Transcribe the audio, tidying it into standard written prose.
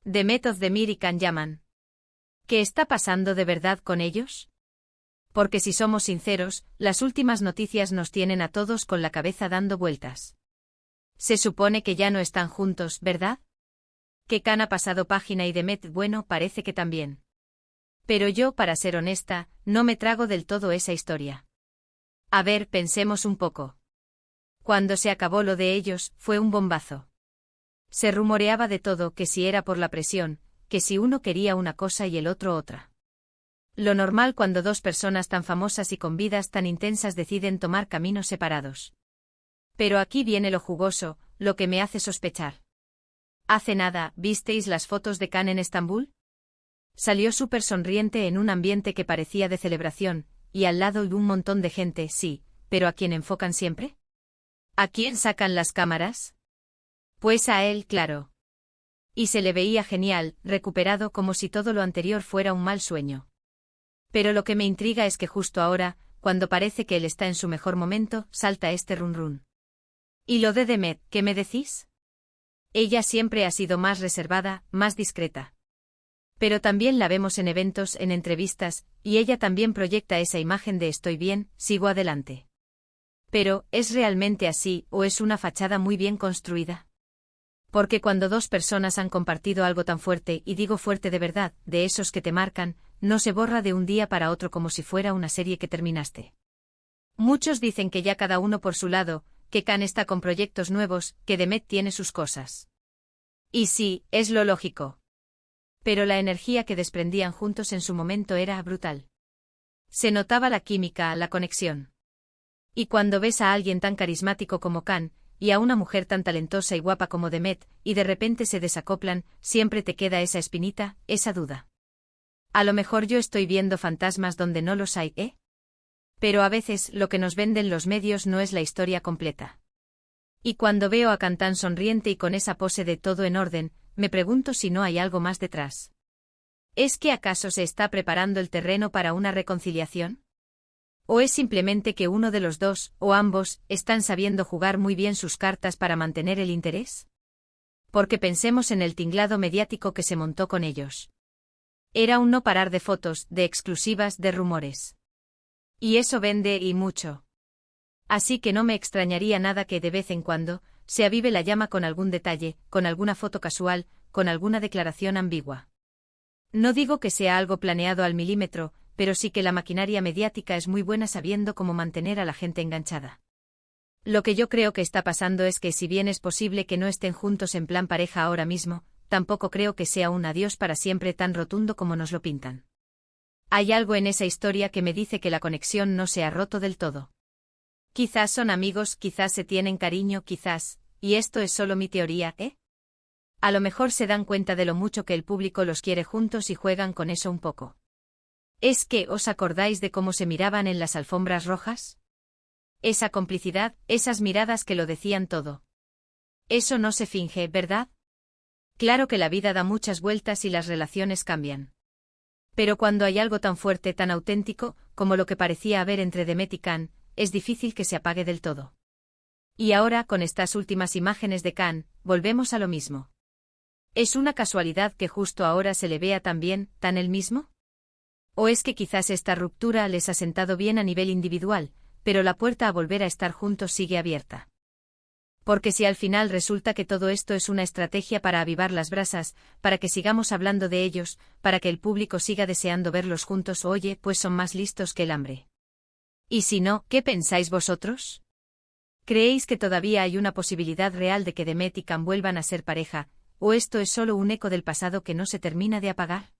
Demet Özdemir y Can Yaman. ¿Qué está pasando de verdad con ellos? Porque si somos sinceros, las últimas noticias nos tienen a todos con la cabeza dando vueltas. Se supone que ya no están juntos, ¿verdad? Que Can ha pasado página y Demet, bueno, parece que también. Pero yo, para ser honesta, no me trago del todo esa historia. A ver, pensemos un poco. Cuando se acabó lo de ellos, fue un bombazo. Se rumoreaba de todo, que si era por la presión, que si uno quería una cosa y el otro otra. Lo normal cuando dos personas tan famosas y con vidas tan intensas deciden tomar caminos separados. Pero aquí viene lo jugoso, lo que me hace sospechar. Hace nada, ¿visteis las fotos de Can en Estambul? Salió súper sonriente en un ambiente que parecía de celebración, y al lado un montón de gente, sí, pero ¿a quién enfocan siempre? ¿A quién sacan las cámaras? Pues a él, claro. Y se le veía genial, recuperado como si todo lo anterior fuera un mal sueño. Pero lo que me intriga es que justo ahora, cuando parece que él está en su mejor momento, salta este run run. ¿Y lo de Demet, qué me decís? Ella siempre ha sido más reservada, más discreta. Pero también la vemos en eventos, en entrevistas, y ella también proyecta esa imagen de estoy bien, sigo adelante. Pero, ¿es realmente así, o es una fachada muy bien construida? Porque cuando dos personas han compartido algo tan fuerte, y digo fuerte de verdad, de esos que te marcan, no se borra de un día para otro como si fuera una serie que terminaste. Muchos dicen que ya cada uno por su lado, que Can está con proyectos nuevos, que Demet tiene sus cosas. Y sí, es lo lógico. Pero la energía que desprendían juntos en su momento era brutal. Se notaba la química, la conexión. Y cuando ves a alguien tan carismático como Can, y a una mujer tan talentosa y guapa como Demet, y de repente se desacoplan, siempre te queda esa espinita, esa duda. A lo mejor yo estoy viendo fantasmas donde no los hay, ¿eh? Pero a veces lo que nos venden los medios no es la historia completa. Y cuando veo a Can tan sonriente y con esa pose de todo en orden, me pregunto si no hay algo más detrás. ¿Es que acaso se está preparando el terreno para una reconciliación? ¿O es simplemente que uno de los dos, o ambos, están sabiendo jugar muy bien sus cartas para mantener el interés? Porque pensemos en el tinglado mediático que se montó con ellos. Era un no parar de fotos, de exclusivas, de rumores. Y eso vende y mucho. Así que no me extrañaría nada que de vez en cuando se avive la llama con algún detalle, con alguna foto casual, con alguna declaración ambigua. No digo que sea algo planeado al milímetro, pero sí que la maquinaria mediática es muy buena sabiendo cómo mantener a la gente enganchada. Lo que yo creo que está pasando es que si bien es posible que no estén juntos en plan pareja ahora mismo, tampoco creo que sea un adiós para siempre tan rotundo como nos lo pintan. Hay algo en esa historia que me dice que la conexión no se ha roto del todo. Quizás son amigos, quizás se tienen cariño, quizás, y esto es solo mi teoría, ¿eh? A lo mejor se dan cuenta de lo mucho que el público los quiere juntos y juegan con eso un poco. ¿Es que os acordáis de cómo se miraban en las alfombras rojas? Esa complicidad, esas miradas que lo decían todo. Eso no se finge, ¿verdad? Claro que la vida da muchas vueltas y las relaciones cambian. Pero cuando hay algo tan fuerte, tan auténtico, como lo que parecía haber entre Demet y Can, es difícil que se apague del todo. Y ahora, con estas últimas imágenes de Can, volvemos a lo mismo. ¿Es una casualidad que justo ahora se le vea tan bien, tan él mismo? ¿O es que quizás esta ruptura les ha sentado bien a nivel individual, pero la puerta a volver a estar juntos sigue abierta? Porque si al final resulta que todo esto es una estrategia para avivar las brasas, para que sigamos hablando de ellos, para que el público siga deseando verlos juntos, oye, pues son más listos que el hambre. Y si no, ¿qué pensáis vosotros? ¿Creéis que todavía hay una posibilidad real de que Demet y Can vuelvan a ser pareja, o esto es solo un eco del pasado que no se termina de apagar?